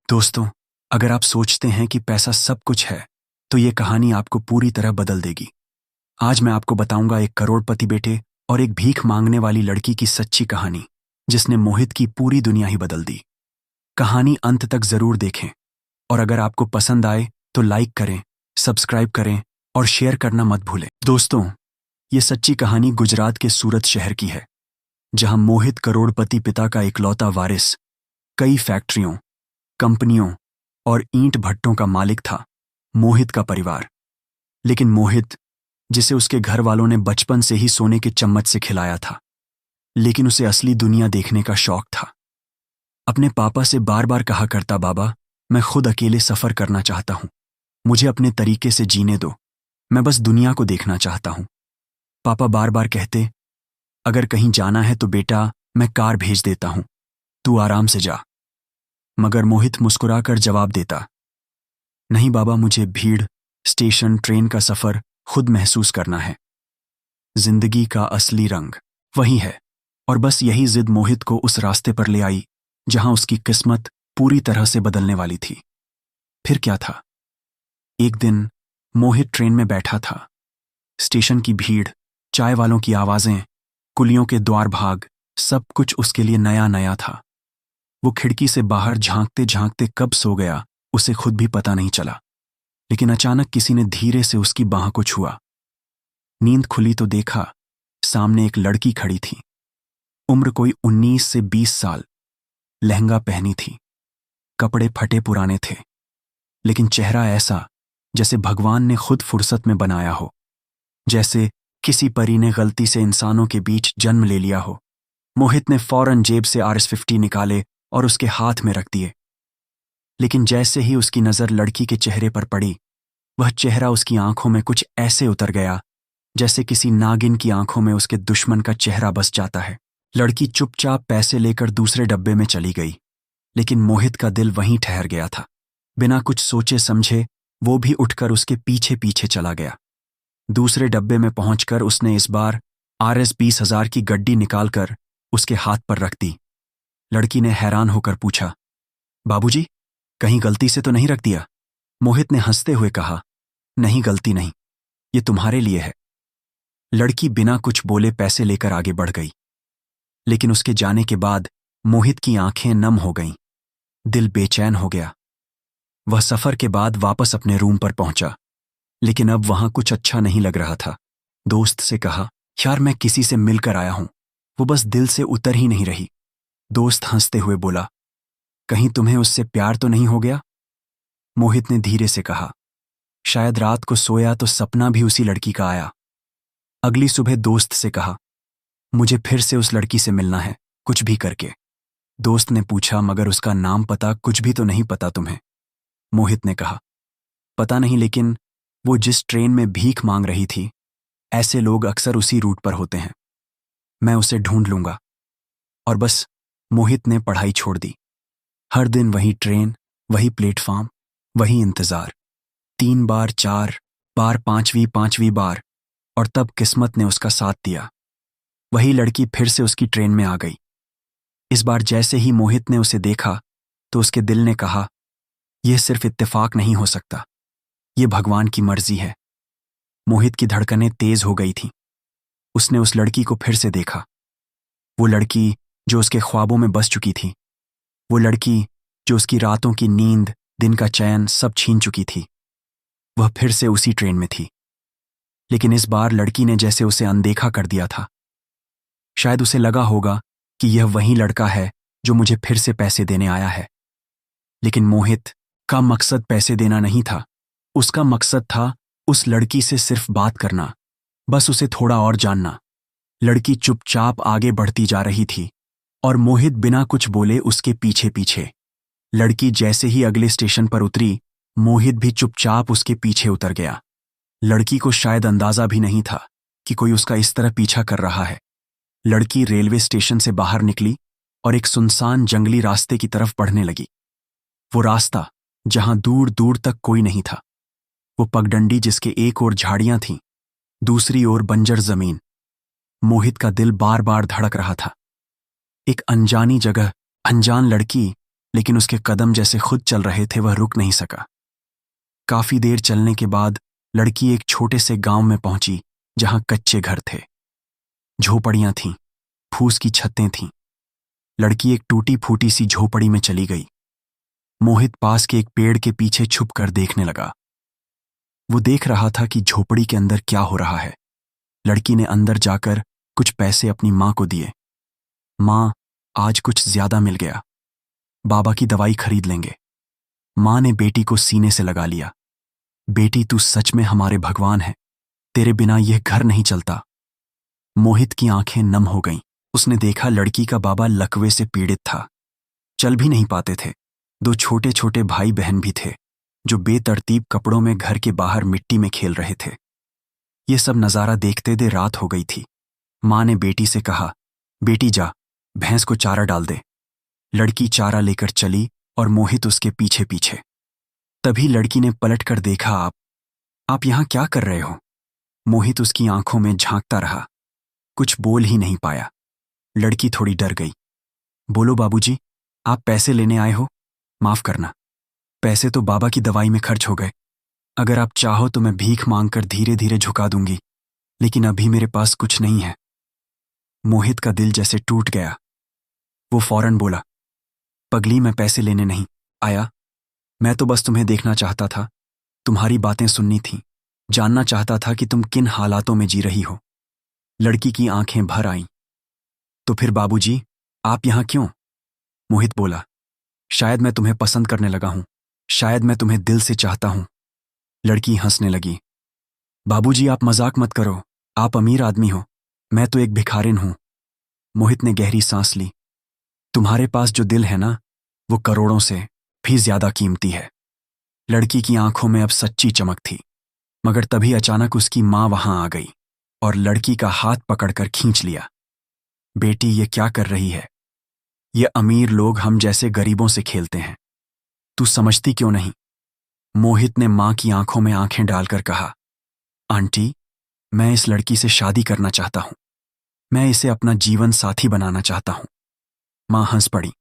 दोस्तों, अगर आप सोचते हैं कि पैसा सब कुछ है, तो ये कहानी आपको पूरी तरह बदल देगी। आज मैं आपको बताऊंगा एक करोड़पति बेटे और एक भीख मांगने वाली लड़की की सच्ची कहानी, जिसने मोहित की पूरी दुनिया ही बदल दी। कहानी अंत तक जरूर देखें और अगर आपको पसंद आए तो लाइक करें, सब्सक्राइब करें और शेयर करना मत भूलें। दोस्तों, ये सच्ची कहानी गुजरात के सूरत शहर की है, जहां मोहित करोड़पति पिता का इकलौता वारिस, कई फैक्ट्रियों, कंपनियों और ईंट भट्टों का मालिक था। मोहित का परिवार, लेकिन मोहित, जिसे उसके घर वालों ने बचपन से ही सोने के चम्मच से खिलाया था, लेकिन उसे असली दुनिया देखने का शौक था। अपने पापा से बार बार कहा करता, बाबा, मैं खुद अकेले सफर करना चाहता हूं, मुझे अपने तरीके से जीने दो, मैं बस दुनिया को देखना चाहता हूं। पापा बार बार कहते, अगर कहीं जाना है तो बेटा मैं कार भेज देता हूं, तू आराम से जा। मगर मोहित मुस्कुराकर जवाब देता, नहीं बाबा, मुझे भीड़, स्टेशन, ट्रेन का सफर खुद महसूस करना है। जिंदगी का असली रंग वही है। और बस यही जिद मोहित को उस रास्ते पर ले आई जहां उसकी किस्मत पूरी तरह से बदलने वाली थी। फिर क्या था? एक दिन मोहित ट्रेन में बैठा था। स्टेशन की भीड़, चाय वालों की आवाजें, कुलियों के द्वार भाग, सब कुछ उसके लिए नया नया था। वो खिड़की से बाहर झांकते झांकते कब सो गया, उसे खुद भी पता नहीं चला। लेकिन अचानक किसी ने धीरे से उसकी बाह को छुआ। नींद खुली तो देखा, सामने एक लड़की खड़ी थी। उम्र कोई 19 से 20 साल। लहंगा पहनी थी, कपड़े फटे पुराने थे, लेकिन चेहरा ऐसा जैसे भगवान ने खुद फुर्सत में बनाया हो, जैसे किसी परी ने गलती से इंसानों के बीच जन्म ले लिया हो। मोहित ने फौरन जेब से RS-50 निकाले और उसके हाथ में रख दिए। लेकिन जैसे ही उसकी नजर लड़की के चेहरे पर पड़ी, वह चेहरा उसकी आंखों में कुछ ऐसे उतर गया जैसे किसी नागिन की आंखों में उसके दुश्मन का चेहरा बस जाता है। लड़की चुपचाप पैसे लेकर दूसरे डब्बे में चली गई, लेकिन मोहित का दिल वहीं ठहर गया था। बिना कुछ सोचे समझे वो भी उठकर उसके पीछे पीछे चला गया। दूसरे डब्बे में पहुंचकर उसने इस बार RS-20,000 की गड्डी निकालकर उसके हाथ पर रख दी। लड़की ने हैरान होकर पूछा, बाबूजी, कहीं गलती से तो नहीं रख दिया? मोहित ने हंसते हुए कहा, नहीं, गलती नहीं, ये तुम्हारे लिए है। लड़की बिना कुछ बोले पैसे लेकर आगे बढ़ गई, लेकिन उसके जाने के बाद मोहित की आंखें नम हो गईं, दिल बेचैन हो गया। वह सफर के बाद वापस अपने रूम पर पहुंचा, लेकिन अब वहां कुछ अच्छा नहीं लग रहा था। दोस्त से कहा, यार, मैं किसी से मिलकर आया हूं, वो बस दिल से उतर ही नहीं रही। दोस्त हंसते हुए बोला, कहीं तुम्हें उससे प्यार तो नहीं हो गया? मोहित ने धीरे से कहा, शायद रात को सोया तो सपना भी उसी लड़की का आया। अगली सुबह दोस्त से कहा, मुझे फिर से उस लड़की से मिलना है, कुछ भी करके। दोस्त ने पूछा, मगर उसका नाम पता कुछ भी तो नहीं पता तुम्हें? मोहित ने कहा, पता नहीं, लेकिन वो जिस ट्रेन में भीख मांग रही थी, ऐसे लोग अक्सर उसी रूट पर होते हैं। मैं उसे ढूंढ लूंगा। और बस मोहित ने पढ़ाई छोड़ दी। हर दिन वही ट्रेन, वही प्लेटफॉर्म, वही इंतजार। 3 बार, 4 बार, पांचवी बार, और तब किस्मत ने उसका साथ दिया। वही लड़की फिर से उसकी ट्रेन में आ गई। इस बार जैसे ही मोहित ने उसे देखा तो उसके दिल ने कहा, यह सिर्फ इत्तेफाक नहीं हो सकता, ये भगवान की मर्जी है। मोहित की धड़कनें तेज हो गई थीं। उसने उस लड़की को फिर से देखा, वो लड़की जो उसके ख्वाबों में बस चुकी थी, वो लड़की जो उसकी रातों की नींद, दिन का चैन सब छीन चुकी थी। वह फिर से उसी ट्रेन में थी, लेकिन इस बार लड़की ने जैसे उसे अनदेखा कर दिया था। शायद उसे लगा होगा कि यह वही लड़का है जो मुझे फिर से पैसे देने आया है। लेकिन मोहित का मकसद पैसे देना नहीं था। उसका मकसद था उस लड़की से सिर्फ बात करना, बस उसे थोड़ा और जानना। लड़की चुपचाप आगे बढ़ती जा रही थी और मोहित बिना कुछ बोले उसके पीछे पीछे। लड़की जैसे ही अगले स्टेशन पर उतरी, मोहित भी चुपचाप उसके पीछे उतर गया। लड़की को शायद अंदाजा भी नहीं था कि कोई उसका इस तरह पीछा कर रहा है। लड़की रेलवे स्टेशन से बाहर निकली और एक सुनसान जंगली रास्ते की तरफ बढ़ने लगी। वो रास्ता जहां दूर दूर तक कोई नहीं था। वो पगडंडी जिसके एक ओर झाड़ियां थीं, दूसरी ओर बंजर जमीन। मोहित का दिल बार बार धड़क रहा था। एक अनजानी जगह, अनजान लड़की, लेकिन उसके कदम जैसे खुद चल रहे थे, वह रुक नहीं सका। काफी देर चलने के बाद लड़की एक छोटे से गांव में पहुंची जहां कच्चे घर थे, झोपड़ियां थीं, फूस की छतें थीं। लड़की एक टूटी फूटी सी झोपड़ी में चली गई। मोहित पास के एक पेड़ के पीछे छुप कर देखने लगा। वो देख रहा था कि झोपड़ी के अंदर क्या हो रहा है। लड़की ने अंदर जाकर कुछ पैसे अपनी मां को दिए। मां, आज कुछ ज्यादा मिल गया, बाबा की दवाई खरीद लेंगे। मां ने बेटी को सीने से लगा लिया। बेटी, तू सच में हमारे भगवान है, तेरे बिना यह घर नहीं चलता। मोहित की आंखें नम हो गईं। उसने देखा लड़की का बाबा लकवे से पीड़ित था, चल भी नहीं पाते थे। दो छोटे छोटे भाई बहन भी थे जो बेतरतीब कपड़ों में घर के बाहर मिट्टी में खेल रहे थे। ये सब नजारा देखते दे रात हो गई थी। मां ने बेटी से कहा, बेटी जा, भैंस को चारा डाल दे। लड़की चारा लेकर चली और मोहित उसके पीछे पीछे। तभी लड़की ने पलट कर देखा, आप यहां क्या कर रहे हो? मोहित उसकी आंखों में झांकता रहा, कुछ बोल ही नहीं पाया। लड़की थोड़ी डर गई। बोलो बाबूजी, आप पैसे लेने आए हो? माफ करना, पैसे तो बाबा की दवाई में खर्च हो गए। अगर आप चाहो तो मैं भीख मांगकर धीरे धीरे झुका दूंगी, लेकिन अभी मेरे पास कुछ नहीं है। मोहित का दिल जैसे टूट गया। वो फौरन बोला, पगली, मैं पैसे लेने नहीं आया, मैं तो बस तुम्हें देखना चाहता था, तुम्हारी बातें सुननी थी, जानना चाहता था कि तुम किन हालातों में जी रही हो। लड़की की आंखें भर आईं। तो फिर बाबूजी, आप यहां क्यों? मोहित बोला, शायद मैं तुम्हें पसंद करने लगा हूं, शायद मैं तुम्हें दिल से चाहता हूं। लड़की हंसने लगी। बाबूजी, आप मजाक मत करो, आप अमीर आदमी हो, मैं तो एक भिखारिन हूं। मोहित ने गहरी सांस ली। तुम्हारे पास जो दिल है ना, वो करोड़ों से भी ज्यादा कीमती है। लड़की की आंखों में अब सच्ची चमक थी। मगर तभी अचानक उसकी मां वहां आ गई और लड़की का हाथ पकड़कर खींच लिया। बेटी, ये क्या कर रही है? ये अमीर लोग हम जैसे गरीबों से खेलते हैं, तू समझती क्यों नहीं? मोहित ने मां की आंखों में आंखें डालकर कहा, आंटी, मैं इस लड़की से शादी करना चाहता हूं, मैं इसे अपना जीवन साथी बनाना चाहता हूं। मां हंस पड़ी।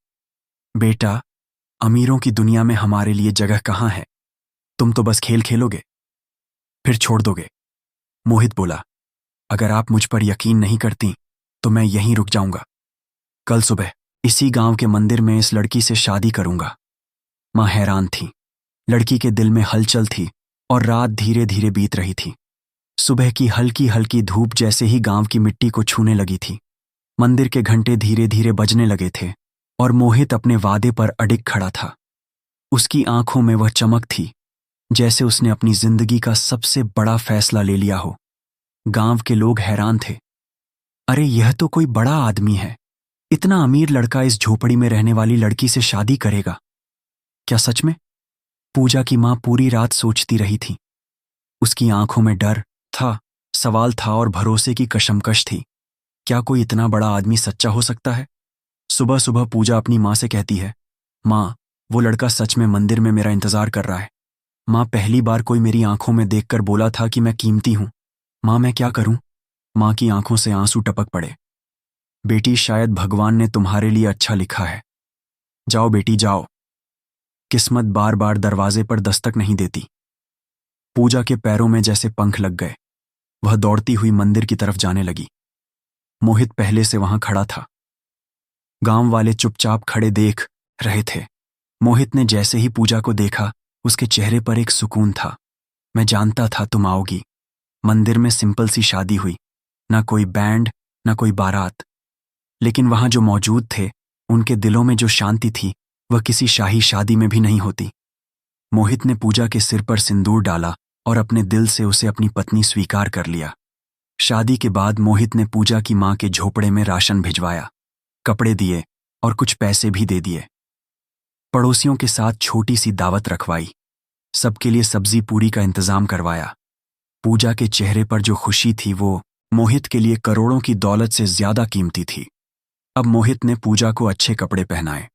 बेटा, अमीरों की दुनिया में हमारे लिए जगह कहां है? तुम तो बस खेल खेलोगे, फिर छोड़ दोगे। मोहित बोला, अगर आप मुझ पर यकीन नहीं करती तो मैं यहीं रुक जाऊंगा। कल सुबह इसी गांव के मंदिर में इस लड़की से शादी करूंगा। मां हैरान थी। लड़की के दिल में हलचल थी और रात धीरे धीरे बीत रही थी। सुबह की हल्की हल्की धूप जैसे ही गांव की मिट्टी को छूने लगी थी। मंदिर के घंटे धीरे धीरे बजने लगे थे और मोहित अपने वादे पर अडिग खड़ा था। उसकी आंखों में वह चमक थी जैसे उसने अपनी जिंदगी का सबसे बड़ा फैसला ले लिया हो। गांव के लोग हैरान थे। अरे, यह तो कोई बड़ा आदमी है, इतना अमीर लड़का इस झोपड़ी में रहने वाली लड़की से शादी करेगा? क्या सच में? पूजा की मां पूरी रात सोचती रही थी। उसकी आंखों में डर था, सवाल था और भरोसे की कशमकश थी। क्या कोई इतना बड़ा आदमी सच्चा हो सकता है? सुबह सुबह पूजा अपनी मां से कहती है, मां, वो लड़का सच में मंदिर में मेरा इंतजार कर रहा है। मां, पहली बार कोई मेरी आंखों में देखकर बोला था कि मैं कीमती हूं। मां, मैं क्या करूं? मां की आंखों से आंसू टपक पड़े। बेटी, शायद भगवान ने तुम्हारे लिए अच्छा लिखा है। जाओ बेटी, जाओ। किस्मत बार बार दरवाजे पर दस्तक नहीं देती। पूजा के पैरों में जैसे पंख लग गए। वह दौड़ती हुई मंदिर की तरफ जाने लगी। मोहित पहले से वहां खड़ा था। गांव वाले चुपचाप खड़े देख रहे थे। मोहित ने जैसे ही पूजा को देखा, उसके चेहरे पर एक सुकून था। मैं जानता था तुम आओगी। मंदिर में सिंपल सी शादी हुई, ना कोई बैंड, ना कोई बारात, लेकिन वहां जो मौजूद थे, उनके दिलों में जो शांति थी, वह किसी शाही शादी में भी नहीं होती। मोहित ने पूजा के सिर पर सिंदूर डाला और अपने दिल से उसे अपनी पत्नी स्वीकार कर लिया। शादी के बाद मोहित ने पूजा की मां के झोपड़े में राशन भिजवाया, कपड़े दिए और कुछ पैसे भी दे दिए। पड़ोसियों के साथ छोटी सी दावत रखवाई, सबके लिए सब्जी पूरी का इंतजाम करवाया। पूजा के चेहरे पर जो खुशी थी, वो मोहित के लिए करोड़ों की दौलत से ज्यादा कीमती थी। अब मोहित ने पूजा को अच्छे कपड़े पहनाए,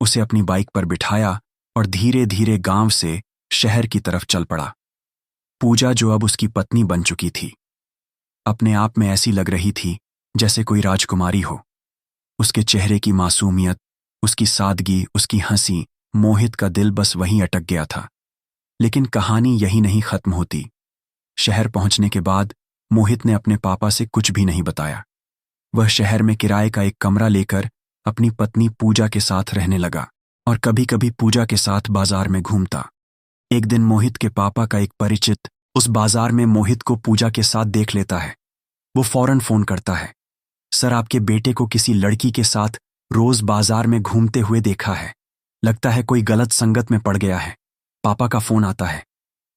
उसे अपनी बाइक पर बिठाया और धीरे धीरे गांव से शहर की तरफ चल पड़ा। पूजा, जो अब उसकी पत्नी बन चुकी थी, अपने आप में ऐसी लग रही थी जैसे कोई राजकुमारी हो। उसके चेहरे की मासूमियत, उसकी सादगी, उसकी हंसी, मोहित का दिल बस वहीं अटक गया था। लेकिन कहानी यही नहीं खत्म होती। शहर पहुंचने के बाद मोहित ने अपने पापा से कुछ भी नहीं बताया। वह शहर में किराए का एक कमरा लेकर अपनी पत्नी पूजा के साथ रहने लगा और कभी कभी पूजा के साथ बाजार में घूमता। एक दिन मोहित के पापा का एक परिचित उस बाजार में मोहित को पूजा के साथ देख लेता है। वो फौरन फोन करता है, सर आपके बेटे को किसी लड़की के साथ रोज बाजार में घूमते हुए देखा है, लगता है कोई गलत संगत में पड़ गया है। पापा का फोन आता है,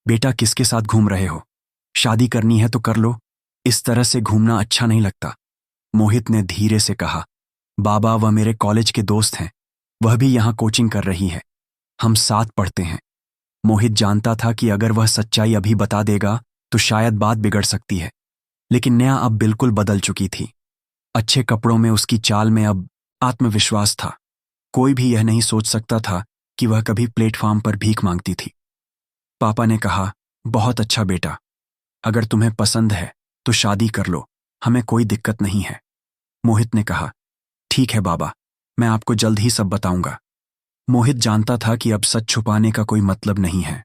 बेटा किसके साथ घूम रहे हो, शादी करनी है तो कर लो, इस तरह से घूमना अच्छा नहीं लगता। मोहित ने धीरे से कहा, बाबा वह मेरे कॉलेज के दोस्त हैं, वह भी यहाँ कोचिंग कर रही है, हम साथ पढ़ते हैं। मोहित जानता था कि अगर वह सच्चाई अभी बता देगा तो शायद बात बिगड़ सकती है, लेकिन नेहा अब बिल्कुल बदल चुकी थी। अच्छे कपड़ों में उसकी चाल में अब आत्मविश्वास था। कोई भी यह नहीं सोच सकता था कि वह कभी प्लेटफॉर्म पर भीख मांगती थी। पापा ने कहा, बहुत अच्छा बेटा, अगर तुम्हें पसंद है तो शादी कर लो, हमें कोई दिक्कत नहीं है। मोहित ने कहा, ठीक है बाबा, मैं आपको जल्द ही सब बताऊंगा। मोहित जानता था कि अब सच छुपाने का कोई मतलब नहीं है।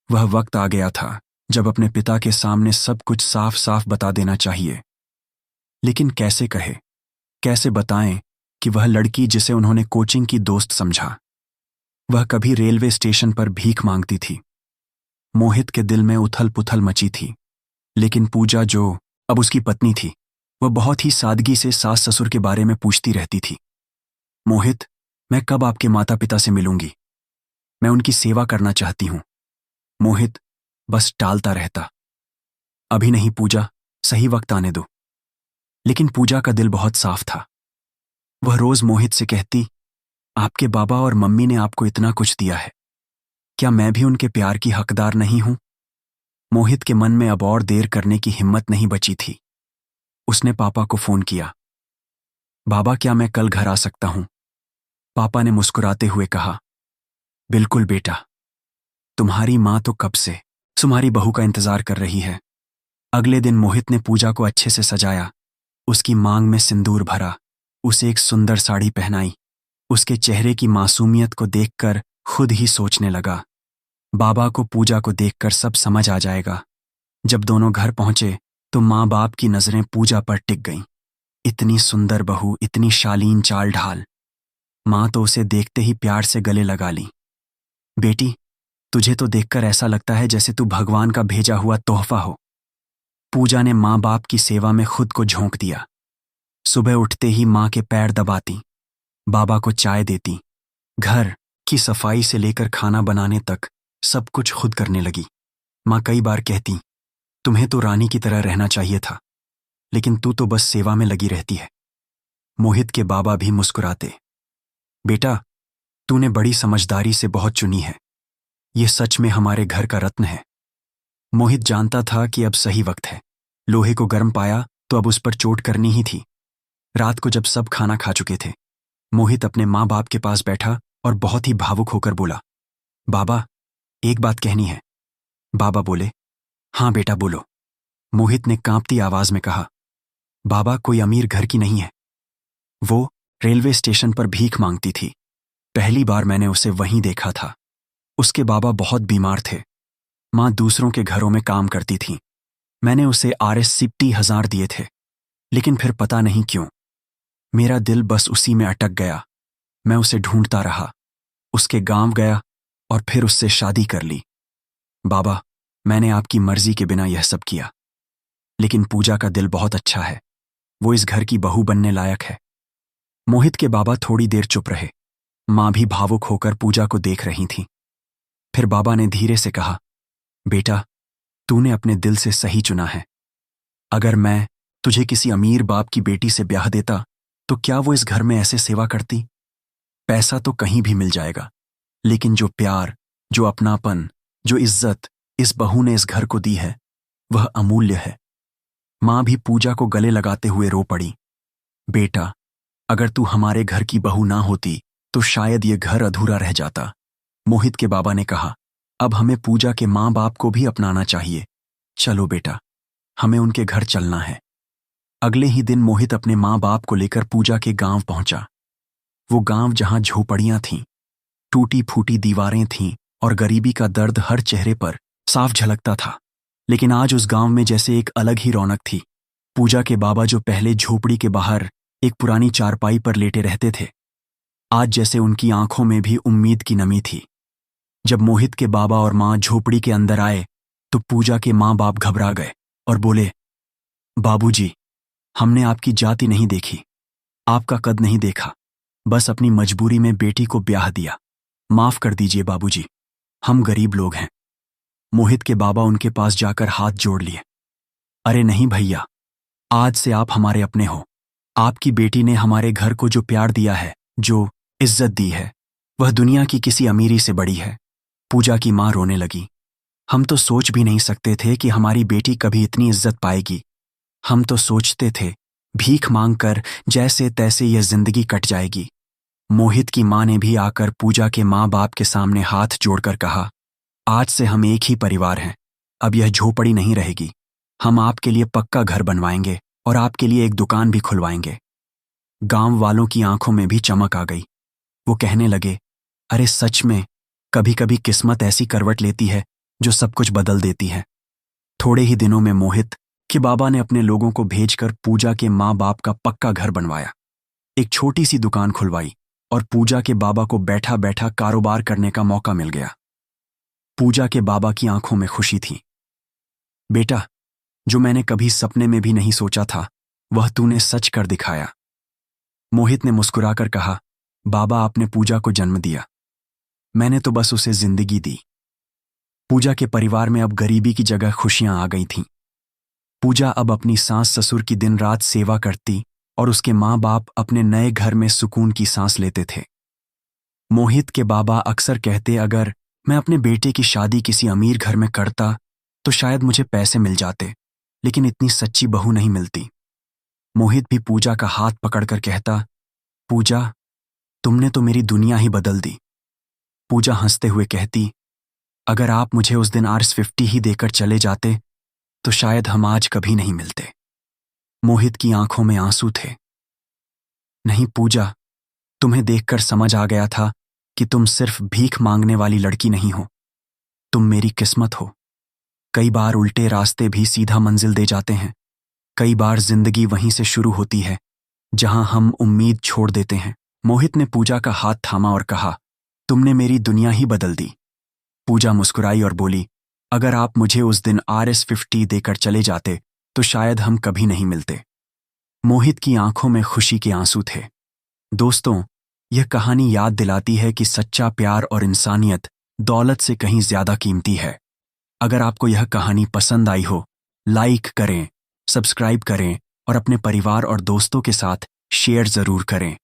वह वक्त आ गया था जब अपने पिता के सामने सब कुछ साफ साफ बता देना चाहिए। लेकिन कैसे कहे, कैसे बताएं कि वह लड़की जिसे उन्होंने कोचिंग की दोस्त समझा, वह कभी रेलवे स्टेशन पर भीख मांगती थी। मोहित के दिल में उथल पुथल मची थी। लेकिन पूजा, जो अब उसकी पत्नी थी, वह बहुत ही सादगी से सास ससुर के बारे में पूछती रहती थी। मोहित, मैं कब आपके माता पिता से मिलूंगी, मैं उनकी सेवा करना चाहती हूं। मोहित बस टालता रहता, अभी नहीं पूजा, सही वक्त आने दो। लेकिन पूजा का दिल बहुत साफ था। वह रोज मोहित से कहती, आपके बाबा और मम्मी ने आपको इतना कुछ दिया है, क्या मैं भी उनके प्यार की हकदार नहीं हूं? मोहित के मन में अब और देर करने की हिम्मत नहीं बची थी। उसने पापा को फोन किया, बाबा क्या मैं कल घर आ सकता हूं? पापा ने मुस्कुराते हुए कहा, बिल्कुल बेटा, तुम्हारी मां तो कब से तुम्हारी बहू का इंतजार कर रही है। अगले दिन मोहित ने पूजा को अच्छे से सजाया, उसकी मांग में सिंदूर भरा, उसे एक सुंदर साड़ी पहनाई। उसके चेहरे की मासूमियत को देखकर खुद ही सोचने लगा, बाबा को पूजा को देखकर सब समझ आ जाएगा। जब दोनों घर पहुंचे तो माँ बाप की नजरें पूजा पर टिक गईं। इतनी सुंदर बहू, इतनी शालीन चाल ढाल। माँ तो उसे देखते ही प्यार से गले लगा ली। बेटी, तुझे तो देखकर ऐसा लगता है जैसे तू भगवान का भेजा हुआ तोहफा हो। पूजा ने माँ बाप की सेवा में खुद को झोंक दिया। सुबह उठते ही माँ के पैर दबाती, बाबा को चाय देती, घर की सफाई से लेकर खाना बनाने तक सब कुछ खुद करने लगी। माँ कई बार कहती, तुम्हें तो रानी की तरह रहना चाहिए था, लेकिन तू तो बस सेवा में लगी रहती है। मोहित के बाबा भी मुस्कुराते, बेटा, तूने बड़ी समझदारी से बहुत चुनी है, ये सच में हमारे घर का रत्न है। मोहित जानता था कि अब सही वक्त है। लोहे को गर्म पाया तो अब उस पर चोट करनी ही थी। रात को जब सब खाना खा चुके थे, मोहित अपने माँ बाप के पास बैठा और बहुत ही भावुक होकर बोला, बाबा, एक बात कहनी है। बाबा बोले, हाँ बेटा बोलो। मोहित ने कांपती आवाज में कहा, बाबा, कोई अमीर घर की नहीं है। वो रेलवे स्टेशन पर भीख मांगती थी। पहली बार मैंने उसे वहीं देखा था। उसके बाबा बहुत बीमार थे। माँ दूसरों के घरों में काम करती थी। मैंने उसे RS50,000 दिए थे, लेकिन फिर पता नहीं क्यों मेरा दिल बस उसी में अटक गया। मैं उसे ढूंढता रहा, उसके गांव गया और फिर उससे शादी कर ली। बाबा, मैंने आपकी मर्जी के बिना यह सब किया, लेकिन पूजा का दिल बहुत अच्छा है, वो इस घर की बहू बनने लायक है। मोहित के बाबा थोड़ी देर चुप रहे। माँ भी भावुक होकर पूजा को देख रही थी। फिर बाबा ने धीरे से कहा, बेटा, तूने अपने दिल से सही चुना है। अगर मैं तुझे किसी अमीर बाप की बेटी से ब्याह देता तो क्या वो इस घर में ऐसे सेवा करती? पैसा तो कहीं भी मिल जाएगा, लेकिन जो प्यार, जो अपनापन, जो इज्जत इस बहू ने इस घर को दी है, वह अमूल्य है। माँ भी पूजा को गले लगाते हुए रो पड़ी, बेटा, अगर तू हमारे घर की बहू ना होती तो शायद ये घर अधूरा रह जाता। मोहित के बाबा ने कहा, अब हमें पूजा के माँ बाप को भी अपनाना चाहिए। चलो बेटा, हमें उनके घर चलना है। अगले ही दिन मोहित अपने माँ बाप को लेकर पूजा के गांव पहुंचा। वो गांव जहां झोपड़ियां थीं, टूटी फूटी दीवारें थीं और गरीबी का दर्द हर चेहरे पर साफ झलकता था। लेकिन आज उस गांव में जैसे एक अलग ही रौनक थी। पूजा के बाबा जो पहले झोपड़ी के बाहर एक पुरानी चारपाई पर लेटे रहते थे, आज जैसे उनकी आंखों में भी उम्मीद की नमी थी। जब मोहित के बाबा और मां झोपड़ी के अंदर आए तो पूजा के मां बाप घबरा गए और बोले, बाबूजी, हमने आपकी जाति नहीं देखी, आपका कद नहीं देखा, बस अपनी मजबूरी में बेटी को ब्याह दिया। माफ कर दीजिए बाबूजी, हम गरीब लोग हैं। मोहित के बाबा उनके पास जाकर हाथ जोड़ लिए। अरे नहीं भैया, आज से आप हमारे अपने हो। आपकी बेटी ने हमारे घर को जो प्यार दिया है, जो इज्जत दी है, वह दुनिया की किसी अमीरी से बड़ी है। पूजा की मां रोने लगी। हम तो सोच भी नहीं सकते थे कि हमारी बेटी कभी इतनी इज्जत पाएगी। हम तो सोचते थे भीख मांगकर जैसे तैसे यह जिंदगी कट जाएगी। मोहित की मां ने भी आकर पूजा के मां बाप के सामने हाथ जोड़कर कहा, आज से हम एक ही परिवार हैं। अब यह झोपड़ी नहीं रहेगी। हम आपके लिए पक्का घर बनवाएंगे और आपके लिए एक दुकान भी खुलवाएंगे। गांव वालों की आंखों में भी चमक आ गई। वो कहने लगे, अरे सच में कभी कभी किस्मत ऐसी करवट लेती है जो सब कुछ बदल देती है। थोड़े ही दिनों में मोहित के बाबा ने अपने लोगों को भेजकर पूजा के माँ बाप का पक्का घर बनवाया, एक छोटी सी दुकान खुलवाई और पूजा के बाबा को बैठा बैठा कारोबार करने का मौका मिल गया। पूजा के बाबा की आंखों में खुशी थी। बेटा, जो मैंने कभी सपने में भी नहीं सोचा था, वह तूने सच कर दिखाया। मोहित ने मुस्कुराकर कहा, बाबा, आपने पूजा को जन्म दिया, मैंने तो बस उसे जिंदगी दी। पूजा के परिवार में अब गरीबी की जगह खुशियां आ गई थीं। पूजा अब अपनी सास ससुर की दिन रात सेवा करती और उसके माँ बाप अपने नए घर में सुकून की सांस लेते थे। मोहित के बाबा अक्सर कहते, अगर मैं अपने बेटे की शादी किसी अमीर घर में करता तो शायद मुझे पैसे मिल जाते, लेकिन इतनी सच्ची बहू नहीं मिलती। मोहित भी पूजा का हाथ पकड़कर कहता, पूजा, तुमने तो मेरी दुनिया ही बदल दी। पूजा हंसते हुए कहती, अगर आप मुझे उस दिन RS50 ही देकर चले जाते तो शायद हम आज कभी नहीं मिलते। मोहित की आंखों में आंसू थे। नहीं पूजा, तुम्हें देखकर समझ आ गया था कि तुम सिर्फ भीख मांगने वाली लड़की नहीं हो, तुम मेरी किस्मत हो। कई बार उल्टे रास्ते भी सीधा मंजिल दे जाते हैं। कई बार जिंदगी वहीं से शुरू होती है जहां हम उम्मीद छोड़ देते हैं। मोहित ने पूजा का हाथ थामा और कहा, तुमने मेरी दुनिया ही बदल दी। पूजा मुस्कुराई और बोली, अगर आप मुझे उस दिन RS50 देकर चले जाते तो शायद हम कभी नहीं मिलते। मोहित की आंखों में खुशी के आंसू थे। दोस्तों, यह कहानी याद दिलाती है कि सच्चा प्यार और इंसानियत दौलत से कहीं ज्यादा कीमती है। अगर आपको यह कहानी पसंद आई हो, लाइक करें, सब्सक्राइब करें और अपने परिवार और दोस्तों के साथ शेयर जरूर करें।